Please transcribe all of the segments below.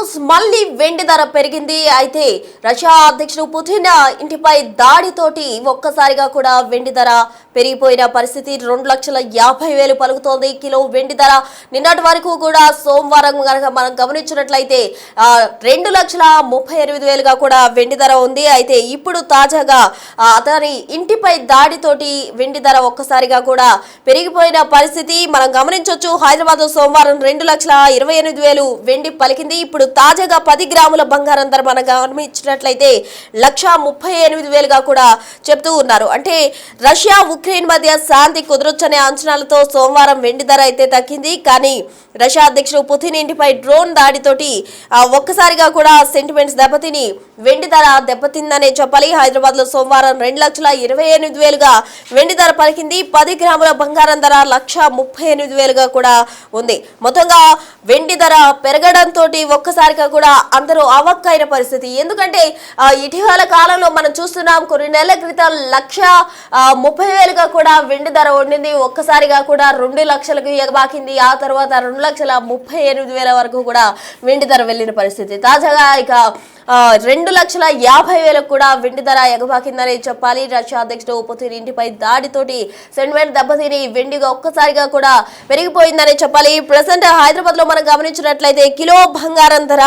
News మళ్ళీ వెండి ధర పెరిగింది. అయితే రష్యా అధ్యక్షుడు పుతిన్ ఇంటిపై దాడితోటి ఒక్కసారిగా కూడా వెండి ధర పెరిగిపోయిన పరిస్థితి. 2,50,000 పలుకుతోంది కిలో వెండి ధర. నిన్నటి వరకు కూడా సోమవారం కనుక మనం గమనించినట్లయితే 2,38,000గా కూడా వెండి ధర ఉంది. అయితే ఇప్పుడు తాజాగా అతని ఇంటిపై దాడితోటి వెండి ధర ఒక్కసారిగా కూడా పెరిగిపోయిన పరిస్థితి మనం గమనించవచ్చు. హైదరాబాద్ లో సోమవారం 2,28,000 వెండి పలికింది. ఇప్పుడు తాజాగా 10 గ్రాముల బంగారం ధర మనం గమనించినట్లయితే 1,38,000గా కూడా చెప్తూ ఉన్నారు. అంటే రష్యా ఉక్రెయిన్ మధ్య శాంతి కుదరొచ్చనే అంచనాలతో సోమవారం వెండి ధర అయితే తగ్గింది. కానీ రష్యా అధ్యక్షుడు పుతిన్ ఇంటిపై డ్రోన్ దాడితోటి ఒక్కసారిగా కూడా సెంటిమెంట్స్ దెబ్బతిని వెండి ధర దెబ్బతిందనే చెప్పాలి. హైదరాబాద్ లో సోమవారం 2,28,000గా వెండి ధర పలికింది. 10 గ్రాముల బంగారం ధర 1,38,000గా కూడా ఉంది. మొత్తంగా వెండి ధర పెరగడంతో ఒక్కసారిగా కూడా అందరూ అవక్కైన పరిస్థితి. ఎందుకంటే ఇటీవల కాలంలో మనం చూస్తున్నాం, కొన్ని నెలల క్రితం 1,30,000గా కూడా వెండి ధర ఉండింది. ఒక్కసారిగా కూడా 2 లక్షలకు ఎగబాకింది. ఆ తర్వాత 2,38,000 వరకు కూడా వెండి ధర వెళ్ళిన పరిస్థితి. తాజాగా ఇక 2,50,000 కూడా వెండి ధర ఎగబాకిందని చెప్పాలి. రష్యా అధ్యక్షుడు పుతిన్ ఇంటిపై దాడితోటి సెంటిమెంట్ దెబ్బతిని వెండిగా ఒక్కసారిగా కూడా పెరిగిపోయిందని చెప్పాలి. ప్రజెంట్ హైదరాబాద్ లో మనం గమనించినట్లయితే కిలో బంగారం ధర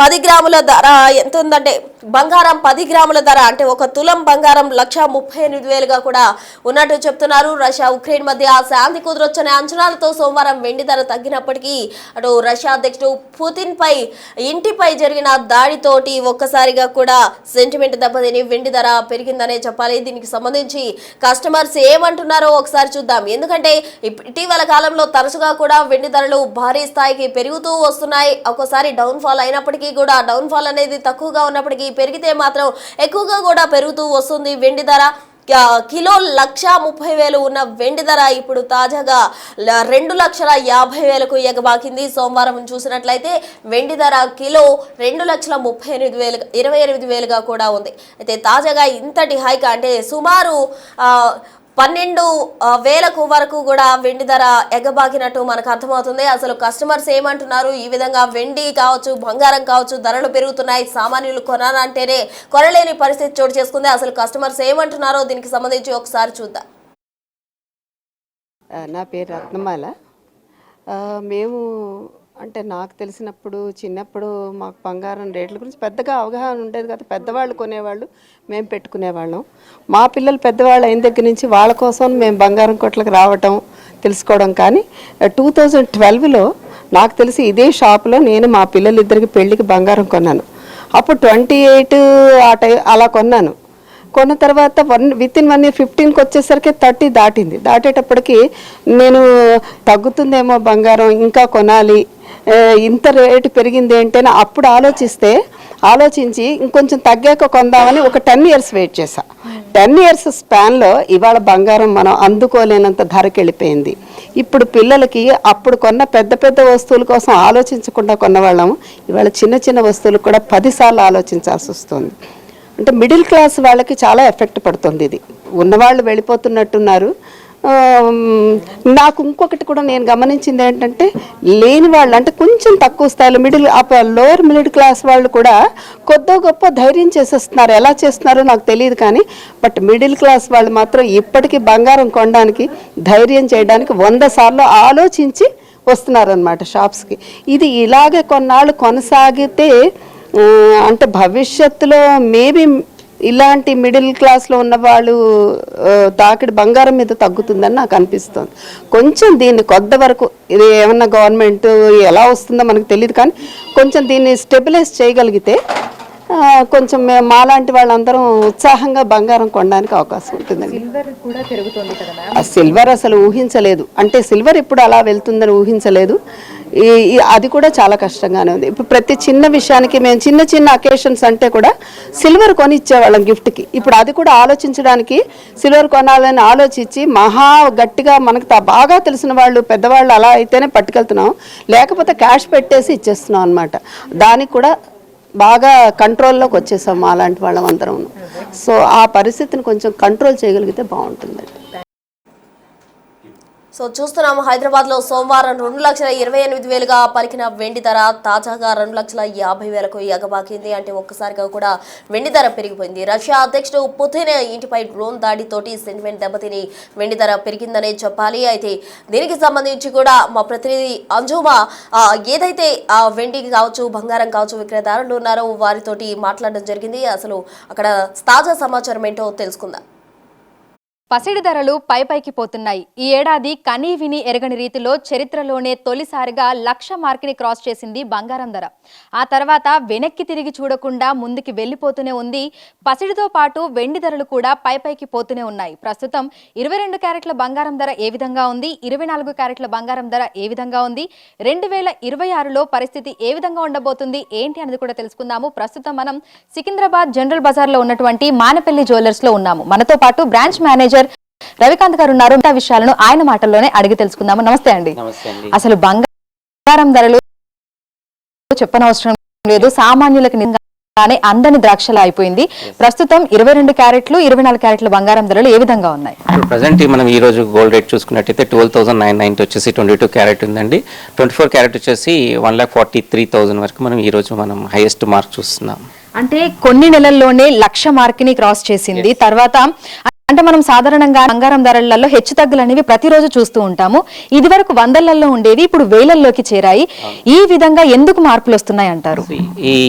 10 గ్రాముల ధర ఎంత ఉందంటే, బంగారం 10 గ్రాముల ధర అంటే ఒక తులం బంగారం 1,38,000గా కూడా ఉన్నట్టు చెప్తున్నారు. రష్యా ఉక్రెయిన్ మధ్య శాంతి కుదరొచ్చనే అంచనాలతో సోమవారం వెండి ధర తగ్గినప్పటికీ అటు రష్యా అధ్యక్షుడు పుతిన్ పై ఇంటిపై జరిగిన దాడితోటి ఒక్కసారిగా కూడా సెంటిమెంట్ దెబ్బతిని వెండి ధర పెరిగిందనే చెప్పాలి. దీనికి సంబంధించి కస్టమర్స్ ఏమంటున్నారో ఒకసారి చూద్దాం. ఎందుకంటే ఇటీవల కాలంలో తరచుగా కూడా వెండి ధరలు భారీ స్థాయికి పెరుగుతూ వస్తున్నాయి. ఒక్కోసారి డౌన్ ఫాల్ అయినప్పటికీ కూడా డౌన్ ఫాల్ అనేది తక్కువగా ఉన్నప్పటికీ పెరిగితే మాత్రం ఎక్కువగా కూడా పెరుగుతూ వస్తుంది వెండి ధర. కిలో 1,30,000 ఉన్న వెండి ధర ఇప్పుడు తాజాగా 2,50,000కు ఎగబాకింది. సోమవారం చూసినట్లయితే వెండి ధర కిలో 2,38,000గా కూడా ఉంది. అయితే తాజాగా ఇంతటి హైక్ అంటే సుమారు 12,000 వరకు కూడా వెండి ధర ఎగబాకినట్టు మనకు అర్థమవుతుంది. అసలు కస్టమర్స్ ఏమంటున్నారు, ఈ విధంగా వెండి కావచ్చు బంగారం కావచ్చు ధరలు పెరుగుతున్నాయి, సామాన్యులు కొనాలంటేనే కొనలేని పరిస్థితి చోటు చేసుకుంది. అసలు కస్టమర్స్ ఏమంటున్నారో దీనికి సంబంధించి ఒకసారి చూద్దాం. నా పేరు రత్నమాల. మేము అంటే నాకు తెలిసినప్పుడు చిన్నప్పుడు మాకు బంగారం రేట్ల గురించి పెద్దగా అవగాహన ఉండేది కదా. పెద్దవాళ్ళు కొనేవాళ్ళు, మేము పెట్టుకునేవాళ్ళం. మా పిల్లలు పెద్దవాళ్ళు అయిన దగ్గర నుంచి వాళ్ళ కోసం మేము బంగారం కొట్లకు రావటం తెలుసుకోవడం. కానీ 2012లో నాకు తెలిసి ఇదే షాపులో నేను మా పిల్లలిద్దరికి పెళ్ళికి బంగారం కొన్నాను. అప్పుడు 28 అలా కొన్నాను. కొన్న తర్వాత వితిన్ 1 year 15కి వచ్చేసరికి 30 దాటింది. దాటేటప్పటికి నేను తగ్గుతుందేమో బంగారం, ఇంకా కొనాలి, ఇంత రేటు పెరిగింది ఏంటని అప్పుడు ఆలోచించి ఇంకొంచెం తగ్గాక కొందామని ఒక 10 years వెయిట్ చేశా. 10 years స్పాన్లో ఇవాళ బంగారం మనం అందుకోలేనంత ధరకి వెళ్ళిపోయింది. ఇప్పుడు పిల్లలకి అప్పుడు కొన్న పెద్ద పెద్ద వస్తువుల కోసం ఆలోచించకుండా కొన్నవాళ్ళము ఇవాళ చిన్న చిన్న వస్తువులు కూడా 10 సార్లు ఆలోచించాల్సి వస్తుంది. అంటే మిడిల్ క్లాస్ వాళ్ళకి చాలా ఎఫెక్ట్ పడుతుంది. ఇది ఉన్నవాళ్ళు వెళ్ళిపోతున్నట్టున్నారు. నాకు ఇంకొకటి కూడా నేను గమనించింది ఏంటంటే, లేని వాళ్ళు అంటే కొంచెం తక్కువ స్థాయిలో లోయర్ మిడిల్ క్లాస్ వాళ్ళు కూడా కొద్దో గొప్ప ధైర్యం చేసేస్తున్నారు. ఎలా చేస్తున్నారో నాకు తెలియదు కానీ బట్ మిడిల్ క్లాస్ వాళ్ళు మాత్రం ఇప్పటికీ బంగారం కొనడానికి ధైర్యం చేయడానికి 100 సార్లు ఆలోచించి వస్తున్నారనమాట షాప్స్కి. ఇది ఇలాగే కొన్నాళ్ళు కొనసాగితే అంటే భవిష్యత్తులో మేబీ ఇలాంటి మిడిల్ క్లాస్లో ఉన్న వాళ్ళు తాకిడి బంగారం మీద తగ్గుతుందని నాకు అనిపిస్తుంది. కొంచెం దీన్ని కొంతవరకు ఇది ఏమన్నా గవర్నమెంట్ ఎలా వస్తుందో మనకు తెలియదు కానీ కొంచెం దీన్ని స్టెబిలైజ్ చేయగలిగితే కొంచెం మాలాంటి వాళ్ళందరం ఉత్సాహంగా బంగారం కొనడానికి అవకాశం ఉంటుందండి. సిల్వర్ అసలు ఊహించలేదు. అంటే సిల్వర్ ఇప్పుడు అలా వెళ్తుందని ఊహించలేదు. అది కూడా చాలా కష్టంగానే ఉంది. ఇప్పుడు ప్రతి చిన్న విషయానికి మేము చిన్న చిన్న అకేషన్స్ అంటే కూడా సిల్వర్ కొని ఇచ్చేవాళ్ళం గిఫ్ట్కి. ఇప్పుడు అది కూడా ఆలోచించడానికి సిల్వర్ కొనాలని ఆలోచించి మహా గట్టిగా మనకు బాగా తెలిసిన వాళ్ళు పెద్దవాళ్ళు అలా అయితేనే పట్టుకెళ్తున్నాం, లేకపోతే క్యాష్ పెట్టేసి ఇచ్చేస్తున్నాం అనమాట. దానికి కూడా బాగా కంట్రోల్లోకి వచ్చేసాం అలాంటి వాళ్ళం అందరం. సో ఆ పరిస్థితిని కొంచెం కంట్రోల్ చేయగలిగితే బాగుంటుందండి. సో చూస్తున్నాం హైదరాబాద్ లో సోమవారం 2,28,000గా పలికిన వెండి ధర తాజాగా 2,50,000కు ఎగబాకింది. అంటే ఒక్కసారిగా కూడా వెండి ధర పెరిగిపోయింది. రష్యా అధ్యక్షుడు పుతిన్ ఇంటిపై డ్రోన్ దాడితోటి సెంటిమెంట్ దెబ్బతిని వెండి ధర పెరిగిందనే చెప్పాలి. అయితే దీనికి సంబంధించి కూడా మా ప్రతినిధి అంజుమా ఏదైతే వెండి కావచ్చు బంగారం కావచ్చు విక్రయదారులు ఉన్నారో వారితోటి మాట్లాడడం జరిగింది. అసలు అక్కడ తాజా సమాచారం ఏంటో తెలుసుకుందాం. పసిడి ధరలు పైకి పోతున్నాయి. ఈ ఏడాది కనీ విని ఎరగని రీతిలో చరిత్రలోనే తొలిసారిగా 1,00,000 మార్కుని క్రాస్ చేసింది బంగారం ధర. ఆ తర్వాత వెనక్కి తిరిగి చూడకుండా ముందుకి వెళ్లిపోతూనే ఉంది. పసిడితో పాటు వెండి ధరలు కూడా పైకి పోతూనే ఉన్నాయి. ప్రస్తుతం 22 క్యారెట్ల బంగారం ధర ఏ విధంగా ఉంది, 24 క్యారెట్ల బంగారం ధర ఏ విధంగా ఉంది, 2026లో పరిస్థితి ఏ విధంగా ఉండబోతుంది ఏంటి అనేది కూడా తెలుసుకుందాము. ప్రస్తుతం మనం సికింద్రాబాద్ జనరల్ బజార్ లో ఉన్నటువంటి మానపల్లి జ్యువెలర్స్ లో ఉన్నాము. మనతో పాటు బ్రాంచ్ మేనేజర్ రవికాంత్ గారు ఉన్నారు. విషయాలను ఆయన మాటల్లోనే అడిగి తెలుసుకుందాము. నమస్తే అండి. అసలు బంగారం ధరలు చెప్పనవసరం లేదు, సామాన్యులకు నిజంగానే అందని ద్రాక్షలా అయిపోయింది. ప్రస్తుతం 22 క్యారెట్లు 24 క్యారెట్ల బంగారం ధరలు ఏ విధంగా ఉన్నాయి? ప్రజెంట్ మనం ఈ రోజు గోల్డ్ రేట్ చూసుకున్నట్టయితే 12,990 వచ్చేసి 22 క్యారెట్ ఉందండి. 24 క్యారెట్ వచ్చేసి 1,43,000 వరకు మనం ఈ రోజు మనం హైయెస్ట్ మార్క్ చూస్తున్నాం. అంటే కొన్ని నెలల్లోనే 1,00,000 మార్కుని క్రాస్ చేసింది. తర్వాత అంటే మనం సాధారణంగా బంగారం ధరలలో హెచ్చు తగ్గులు అనేవి ప్రతిరోజు చూస్తూ ఉంటాము. ఇది వరకు వందలలో ఉండేవి, ఇప్పుడు వేలల్లోకి చేరాయి. ఈ విధంగా ఎందుకు మార్పులు వస్తున్నాయి అంటారు?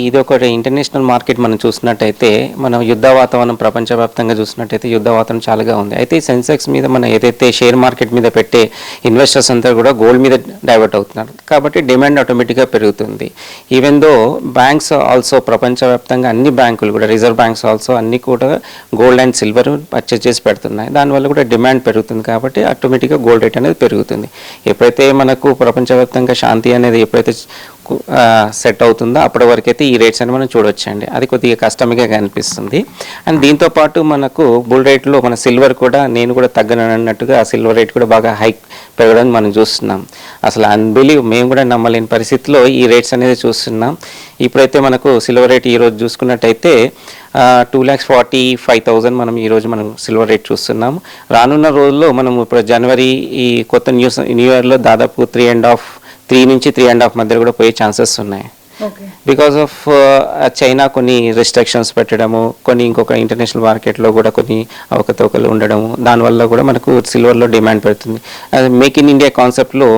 ఇది ఒక ఇంటర్నేషనల్ మార్కెట్ మనం చూసినట్టయితే మనం యుద్ధ వాతావరణం ప్రపంచవ్యాప్తంగా చూసినట్టయితే యుద్ధ వాతావరణం చాలాగా ఉంది. అయితే ఈ సెన్సెక్స్ మీద మనం ఏదైతే షేర్ మార్కెట్ మీద పెట్టే ఇన్వెస్టర్స్ అంతా కూడా గోల్డ్ మీద డైవర్ట్ అవుతున్నారు. కాబట్టి డిమాండ్ ఆటోమేటిక్గా పెరుగుతుంది. ఈవెన్ దో బ్యాంక్స్ ఆల్సో ప్రపంచవ్యాప్తంగా అన్ని బ్యాంకులు కూడా రిజర్వ్ బ్యాంక్స్ ఆల్సో అన్ని కూడా గోల్డ్ అండ్ సిల్వర్ పర్చేజ్ చేసి పెడుతున్నాయి. దానివల్ల కూడా డిమాండ్ పెరుగుతుంది. కాబట్టి ఆటోమేటిక్గా గోల్డ్ రేట్ అనేది పెరుగుతుంది. ఎప్పుడైతే మనకు ప్రపంచవ్యాప్తంగా శాంతి అనేది ఎప్పుడైతే సెట్ అవుతుందో అప్పటి వరకు అయితే ఈ రేట్స్ అని మనం చూడొచ్చండి. అది కొద్దిగా కష్టంగా కనిపిస్తుంది. అండ్ దీంతోపాటు మనకు బుల్ రేట్లో మన సిల్వర్ కూడా నేను కూడా తగ్గనన్నట్టుగా ఆ సిల్వర్ రేట్ కూడా బాగా హైక్ పెరగడం మనం చూస్తున్నాం. అసలు అన్బిలీవ్ మేము కూడా నమ్మలేని పరిస్థితిలో ఈ రేట్స్ అనేది చూస్తున్నాం. ఇప్పుడైతే మనకు సిల్వర్ రేట్ ఈరోజు చూసుకున్నట్టయితే 2,45,000 మనం ఈరోజు మనం సిల్వర్ రేట్ చూస్తున్నాం. రానున్న రోజుల్లో మనం ఇప్పుడు జనవరి ఈ కొత్త న్యూ ఇయర్లో దాదాపు 3 నుంచి 3.5 మధ్య కూడా పోయే ఛాన్సెస్ ఉన్నాయి. బికాస్ ఆఫ్ చైనా కొన్ని రెస్ట్రిక్షన్స్ పెట్టడము, కొన్ని ఇంకొక ఇంటర్నేషనల్ మార్కెట్లో కూడా కొన్ని అవకతవకలు ఉండడము, దానివల్ల కూడా మనకు సిల్వర్లో డిమాండ్ పెడుతుంది. మేక్ ఇన్ ఇండియా కాన్సెప్ట్లో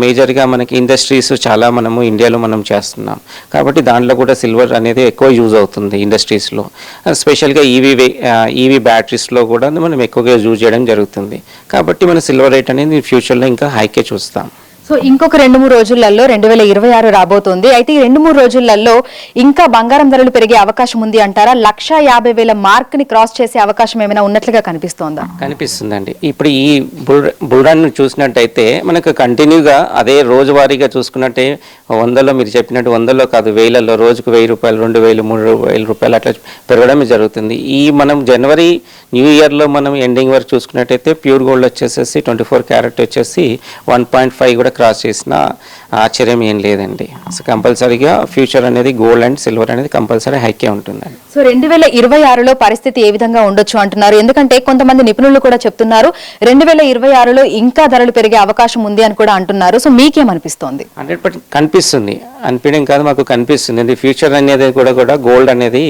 మేజర్గా మనకి ఇండస్ట్రీస్ చాలా మనము ఇండియాలో మనం చేస్తున్నాం. కాబట్టి దాంట్లో కూడా సిల్వర్ అనేది ఎక్కువ యూజ్ అవుతుంది ఇండస్ట్రీస్లో. స్పెషల్గా ఈవీ బ్యాటరీస్లో కూడా మనం ఎక్కువగా యూజ్ చేయడం జరుగుతుంది. కాబట్టి మన సిల్వర్ రేట్ అనేది ఫ్యూచర్లో ఇంకా హైకే చూస్తాం. సో ఇంకొక 2-3 రోజులలో 2026 రాబోతోంది. అయితే ఈ 2-3 రోజులలో ఇంకా బంగారం ధరలు పెరిగే అవకాశం ఉంది అంటారా? 1,50,000 మార్క్ ని క్రాస్ చేసే అవకాశం ఏమైనా ఉన్నట్లుగా కనిపిస్తోందా? కనిపిస్తుందండి. ఇప్పుడు ఈ బుల్రన్ చూసినట్టయితే మనకు కంటిన్యూగా అదే రోజువారీగా చూసుకున్నట్టే 100లో మీరు చెప్పినట్టు 100లో కాదు వేలలో రోజుకు 1,000 రూపాయలు 2,000 3,000 రూపాయలు అట్లా పెరగడమే జరుగుతుంది. ఈ మనం జనవరి న్యూ ఇయర్లో మనం ఎండింగ్ వరకు చూసుకున్నట్టయితే ప్యూర్ గోల్డ్ వచ్చేసేసి 24 క్యారెట్ వచ్చేసి 1.5 కూడా క్రాస్ చేసిన ఆశ్చర్యం ఏం లేదండి. సో కంపల్సరీగా ఫ్యూచర్ అనేది గోల్డ్ అండ్ సిల్వర్ అనేది కంపల్సరీ హైకే ఉంటుందండి. సో 2026లో పరిస్థితి ఏ విధంగా ఉండొచ్చు అంటున్నారు? ఎందుకంటే కొంతమంది నిపుణులు కూడా చెప్తున్నారు 2026లో ఇంకా ధరలు పెరిగే అవకాశం ఉంది అని కూడా అంటున్నారు. సో మీకేమనిపిస్తోంది? 100% కనిపిస్తుంది. అనిపించడం కాదు, మాకు కనిపిస్తుంది. ఫ్యూచర్ అనేది కూడా గోల్డ్ అనేది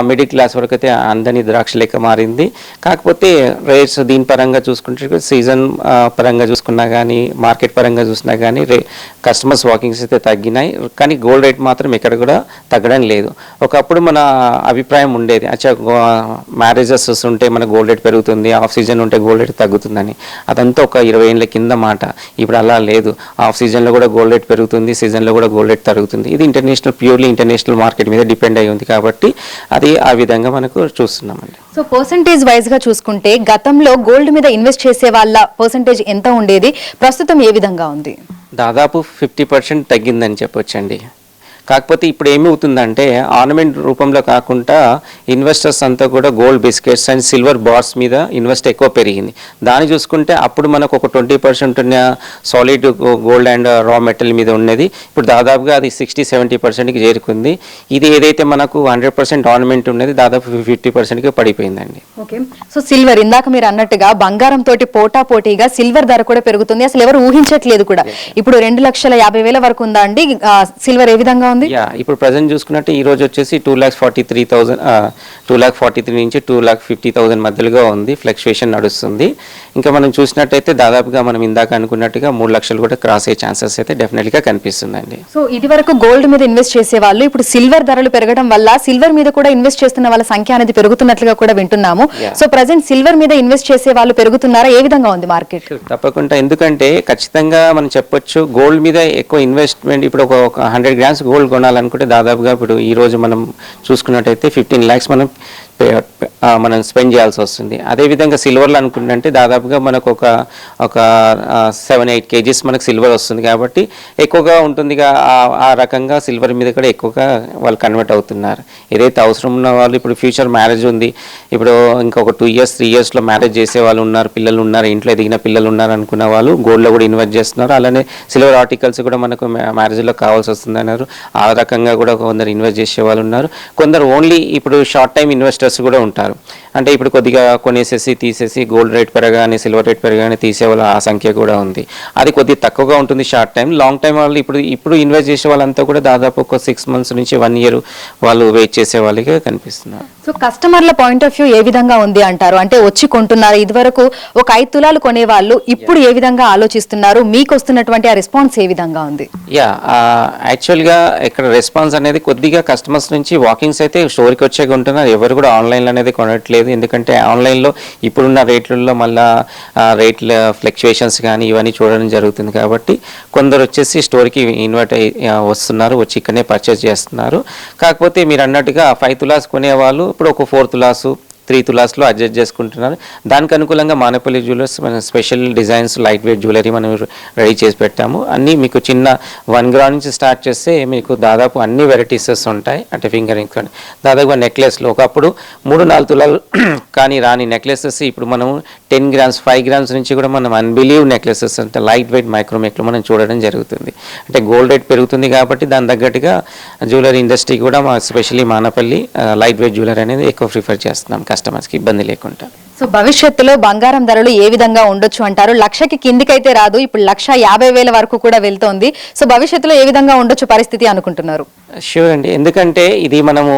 మిడిల్ క్లాస్ వరకు అయితే అందని ద్రాక్ష లెక్క మారింది. కాకపోతే రేట్స్ దీని పరంగా చూసుకుంటే సీజన్ పరంగా చూసుకున్నా కానీ మార్కెట్ పరంగా చూసినా కానీ కస్టమర్స్ వాకింగ్స్ అయితే తగ్గినాయి. కానీ గోల్డ్ రేట్ మాత్రం ఇక్కడ కూడా తగ్గడం లేదు. ఒకప్పుడు మన అభిప్రాయం ఉండేది, అచ్చా మ్యారేజెస్ ఉంటే మన గోల్డ్ రేట్ పెరుగుతుంది, ఆఫ్ సీజన్ ఉంటే గోల్డ్ రేట్ తగ్గుతుందని. అదంతా ఒక 20 ఏళ్ళ కింద మాట. ఇప్పుడు అలా లేదు. ఆఫ్ సీజన్లో కూడా గోల్డ్ రేట్ పెరుగుతుంది, సీజన్లో కూడా గోల్డ్ రేట్ తరుగుతుంది. ఇది ప్యూర్లీ ఇంటర్నేషనల్ మార్కెట్ మీద డిపెండ్ అయి ఉంది. కాబట్టి అది ఆ విధంగా మనకు చూస్తున్నామండి. సో పర్సంటేజ్ వైజ్ గా చూసుకుంటే గతంలో గోల్డ్ మీద ఇన్వెస్ట్ చేసే వాళ్ళ పర్సంటేజ్ ఎంత ఉండేది, ప్రస్తుతం ఏ విధంగా ఉంది? దాదాపు 50% తగ్గిందని చెప్పొచ్చండి. కాకపోతే ఇప్పుడు ఏమవుతుందంటే ఆర్నమెంట్ రూపంలో కాకుండా ఇన్వెస్టర్స్ అంతా కూడా gold biscuits and silver bars మీద ఇన్వెస్ట్ ఎక్కువ పెరిగింది. దాన్ని చూసుకుంటే అప్పుడు మనకు ఒక 20% ఉన్న సాలిడ్ గోల్డ్ అండ్ రా మెటల్ మీద ఉన్నది ఇప్పుడు దాదాపుగా అది 60-70%కి చేరుకుంది. ఇది ఏదైతే మనకు 100% ఆర్నమెంట్ ఉన్నది దాదాపు 50%కి పడిపోయిందండి. ఓకే, సో సిల్వర్ ఇందాక మీరు అన్నట్టుగా బంగారం తోటి పోటీగా సిల్వర్ ధర కూడా పెరుగుతుంది. అసలు ఎవరు ఊహించట్లేదు కూడా. ఇప్పుడు 2,50,000 వరకు ఉందా అండి సిల్వర్? ఏ విధంగా ఉంది? ఇప్పుడు ప్రజెంట్ చూసుకున్నట్టు ఈ రోజు వచ్చేసి 2,43,000 నుంచి 2,50,000 మధ్యలో ఉంది. ఫ్లక్చుయేషన్ నడుస్తుంది. ఇంకా మనం చూసినట్టయితే దాదాపుగా మనం ఇందాక అనుకున్నట్టుగా 3 లక్షలు కూడా క్రాస్ అయ్యే ఛాన్సెస్ అయితే డెఫినెట్ గా కనిపిస్తుందండి. సో ఇది వరకు గోల్డ్ మీద ఇన్వెస్ట్ చేసే వాళ్ళు ఇప్పుడు సిల్వర్ ధరలు పెరగడం వల్ల సిల్వర్ మీద కూడా ఇన్వెస్ట్ చేస్తున్న వాళ్ళ సంఖ్య అనేది పెరుగుతున్నట్లుగా కూడా వింటున్నాము. సో ప్రజెంట్ సిల్వర్ మీద ఇన్వెస్ట్ చేసే వాళ్ళు పెరుగుతున్నారా? ఏ విధంగా ఉంది మార్కెట్? తప్పకుండా, ఎందుకంటే ఖచ్చితంగా మనం చెప్పొచ్చు గోల్డ్ మీద ఎక్కువ ఇన్వెస్ట్మెంట్. ఇప్పుడు ఒక 100 గ్రామ్స్ గోల్డ్ కొనాలనుకుంటే దాదాపుగా ఇప్పుడు ఈ రోజు మనం చూసుకున్నట్టయితే 15 lakhs మనం స్పెండ్ చేయాల్సి వస్తుంది. అదేవిధంగా సిల్వర్లో అనుకుంటే దాదాపుగా మనకు ఒక 7-8 kgs మనకు సిల్వర్ వస్తుంది కాబట్టి ఎక్కువగా ఉంటుంది. ఆ రకంగా సిల్వర్ మీద కూడా ఎక్కువగా వాళ్ళు కన్వర్ట్ అవుతున్నారు. ఏదైతే అవసరం ఉన్న వాళ్ళు ఇప్పుడు ఫ్యూచర్ మ్యారేజ్ ఉంది, ఇప్పుడు ఇంకొక 2 years 3 yearsలో మ్యారేజ్ చేసే వాళ్ళు ఉన్నారు, పిల్లలు ఉన్నారు, ఇంట్లో ఎదిగిన పిల్లలు ఉన్నారు అనుకున్న వాళ్ళు గోల్డ్లో కూడా ఇన్వెస్ట్ చేస్తున్నారు. అలానే సిల్వర్ ఆర్టికల్స్ కూడా మనకు మ్యారేజ్లో కావాల్సి వస్తుంది అన్నారు. ఆ రకంగా కూడా కొందరు ఇన్వెస్ట్ చేసే వాళ్ళు ఉన్నారు. కొందరు ఓన్లీ ఇప్పుడు షార్ట్ టైం ఇన్వెస్టర్స్ కూడా ఉంటారు. అంటే ఇప్పుడు కొద్దిగా కొనేసేసి తీసేసి గోల్డ్ రేట్ పెరగానే సిల్వర్ రేట్ పెరగానే తీసేవాళ్ళు ఆ సంఖ్య కూడా ఉంది. అది కొద్దిగా తక్కువగా ఉంటుంది షార్ట్ టైం. లాంగ్ టైం వాళ్ళు ఇప్పుడు ఇన్వెస్ట్ చేసే వాళ్ళంతా కూడా దాదాపు ఒక 6 months నుంచి 1 year వాళ్ళు వెయిట్ చేసే వాళ్ళకి కనిపిస్తున్నారు. సో కస్టమర్ల పాయింట్ ఆఫ్ వ్యూ ఏ విధంగా ఉంది అంటారు? అంటే వచ్చి కొంటున్నారు, ఇదివరకు ఒక 5 తులాలు కొనేవాళ్ళు ఇప్పుడు ఏ విధంగా ఆలోచిస్తున్నారు? మీకు వస్తున్నటువంటి ఆ రెస్పాన్స్ ఏ విధంగా ఉంది? యాక్చువల్గా ఇక్కడ రెస్పాన్స్ అనేది కొద్దిగా కస్టమర్స్ నుంచి వాకింగ్స్ అయితే స్టోర్కి వచ్చే కొంటున్నారు. ఎవరు కూడా ఆన్లైన్లో అనేది కొనట్లేదు. ఎందుకంటే ఆన్లైన్లో ఇప్పుడున్న రేట్లలో మళ్ళీ రేట్ల ఫ్లక్చుయేషన్స్ కానీ ఇవన్నీ చూడడం జరుగుతుంది కాబట్టి కొందరు వచ్చేసి స్టోర్కి ఇన్వైట్ వస్తున్నారు, వచ్చి ఇక్కడనే పర్చేస్ చేస్తున్నారు. కాకపోతే మీరు అన్నట్టుగా 5 తులాస్ కొనేవాళ్ళు ఇప్పుడు ఒక 4 తులాసు 3 తులాస్లో అడ్జస్ట్ చేసుకుంటున్నారు. దానికి అనుకూలంగా మానేపల్లి జ్యువెలర్స్ మన special designs light weight jewellery మనం రెడీ చేసి పెట్టాము. అన్నీ మీకు చిన్న 1 gram నుంచి స్టార్ట్ చేస్తే మీకు దాదాపు అన్ని వెరైటీసెస్ ఉంటాయి. అంటే ఫింగర్ రింగ్స్ కానీ దాదాపుగా నెక్లెస్లో ఒకప్పుడు 3-4 తులాలు కానీ రాని నెక్లెసెస్ ఇప్పుడు మనం 10 grams 5 grams నుంచి కూడా మనం అన్బిలీవ్ నెక్లెసెస్ అంటే లైట్ వెయిట్ మైక్రోమేక్లో మనం చూడడం జరుగుతుంది. అంటే గోల్డ్ రేట్ పెరుగుతుంది కాబట్టి దాని తగ్గట్టుగా జ్యువెలరీ ఇండస్ట్రీ కూడా మా specially Manepalli light weight jewellery అనేది ఎక్కువ ప్రిఫర్ చేస్తున్నాం కస్టమర్స్కి ఇబ్బంది లేకుండా. సో భవిష్యత్తులో బంగారం ధరలు ఏ విధంగా ఉండొచ్చు అంటారు? 1,00,000కి కిందికైతే రాదు, ఇప్పుడు 1,50,000 వరకు కూడా వెళ్తోంది. సో భవిష్యత్తులో ఏ విధంగా ఉండొచ్చు పరిస్థితి అనుకుంటున్నారు? షూర్ అండి, ఎందుకంటే ఇది మనము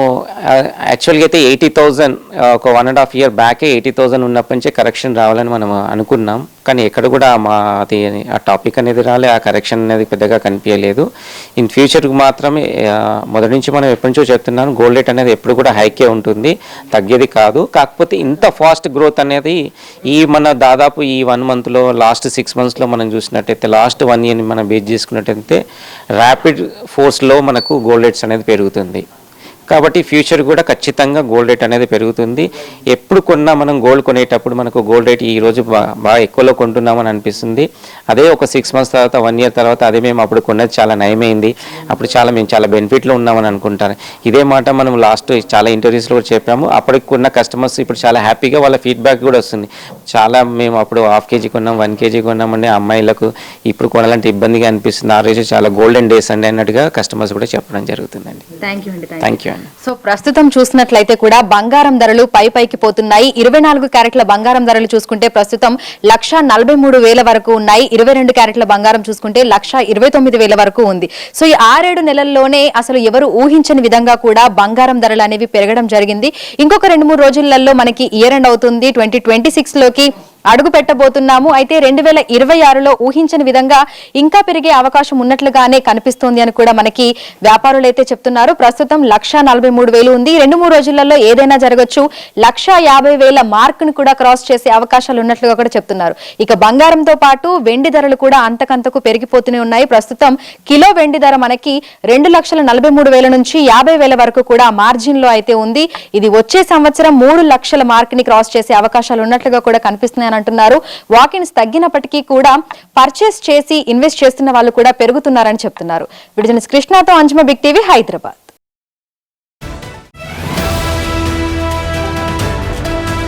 యాక్చువల్గా అయితే 80,000 ఒక 1.5 year బ్యాకే 80,000 ఉన్నప్పటి నుంచే కరెక్షన్ రావాలని మనం అనుకున్నాం. కానీ ఎక్కడ కూడా అది ఆ టాపిక్ అనేది రాలే, ఆ కరెక్షన్ అనేది పెద్దగా కనిపించలేదు. ఇన్ ఫ్యూచర్కి మాత్రమే మొదటి నుంచి మనం ఎప్పటి నుంచో చెప్తున్నాను గోల్డ్ రేట్ అనేది ఎప్పుడు కూడా హైకే ఉంటుంది, తగ్గేది కాదు. కాకపోతే ఇంత ఫాస్ట్ గ్రోత్ అనేది మన దాదాపు ఈ 1 monthలో లాస్ట్ 6 monthsలో మనం చూసినట్టయితే లాస్ట్ 1 year మనం బేస్ చేసుకున్నట్టయితే ర్యాపిడ్ ఫోర్స్లో మనకు గోల్డ్ రేట్స్ అనేది పెరుగుతుంది. కాబట్టి ఫ్యూచర్ కూడా ఖచ్చితంగా గోల్డ్ రేట్ అనేది పెరుగుతుంది. ఎప్పుడు కొన్నా మనం గోల్డ్ కొనేటప్పుడు మనకు గోల్డ్ రేట్ ఈరోజు బాగా ఎక్కువలో కొంటున్నామని అనిపిస్తుంది. అదే ఒక 6 months తర్వాత 1 year తర్వాత అదే మేము అప్పుడు కొన్నది చాలా నయమైంది, అప్పుడు మేము చాలా బెనిఫిట్లో ఉన్నామని అనుకుంటాను. ఇదే మాట మనం లాస్ట్ చాలా ఇంటర్వ్యూస్లో కూడా చెప్పాము. అప్పటికి కొన్న కస్టమర్స్ ఇప్పుడు చాలా హ్యాపీగా వాళ్ళ ఫీడ్బ్యాక్ కూడా వస్తుంది. చాలా మేము అప్పుడు 1/2 kg కొన్నాం, 1 kg కొన్నామండి, అమ్మాయిలకు ఇప్పుడు కొనాలంటే ఇబ్బందిగా అనిపిస్తుంది, ఆ రోజు చాలా గోల్డెన్ డేస్ అండి అన్నట్టుగా కస్టమర్స్ కూడా చెప్పడం జరుగుతుందండి. థ్యాంక్ యూ అండి. Thank you. సో ప్రస్తుతం చూసినట్లయితే కూడా బంగారం ధరలు పైకి పోతున్నాయి. 24 క్యారెట్ల బంగారం ధరలు చూసుకుంటే ప్రస్తుతం 1,43,000 వరకు ఉన్నాయి. 22 క్యారెట్ల బంగారం చూసుకుంటే 1,29,000 వరకు ఉంది. సో ఈ 6-7 నెలల్లోనే అసలు ఎవరు ఊహించని విధంగా కూడా బంగారం ధరలు అనేవి పెరగడం జరిగింది. ఇంకొక 2-3 రోజులలో మనకి ఇయర్ ఎండ్ అవుతుంది, 2026లోకి అడుగు పెట్టబోతున్నాము. అయితే 2026లో ఊహించని విధంగా ఇంకా పెరిగే అవకాశం ఉన్నట్లుగానే కనిపిస్తోంది అని కూడా మనకి వ్యాపారులు అయితే చెప్తున్నారు. ప్రస్తుతం 1,43,000 ఉంది. 2-3 రోజులలో ఏదైనా జరగచ్చు. 1,50,000 మార్కును కూడా క్రాస్ చేసే అవకాశాలు ఉన్నట్లుగా కూడా చెప్తున్నారు. ఇక బంగారంతో పాటు వెండి ధరలు కూడా అంతకంతకు పెరిగిపోతూనే ఉన్నాయి. ప్రస్తుతం కిలో వెండి ధర మనకి 2,43,000 నుంచి 50,000 వరకు కూడా మార్జిన్ లో అయితే ఉంది. ఇది వచ్చే సంవత్సరం 3 లక్షల మార్క్ ని క్రాస్ చేసే అవకాశాలు ఉన్నట్లుగా కూడా కనిపిస్తున్నాయి పెరుగుతున్నాయని అంటున్నారు. వాకిన్స్ తగ్గినప్పటికీ కూడా పర్చేస్ చేసి ఇన్వెస్ట్ చేస్తున్న వాళ్ళు కూడా పెరుగుతున్నారని చెప్తున్నారు. విడుదల కృష్ణతో అంజుమ, బిగ్ టీవీ, హైదరాబాద్.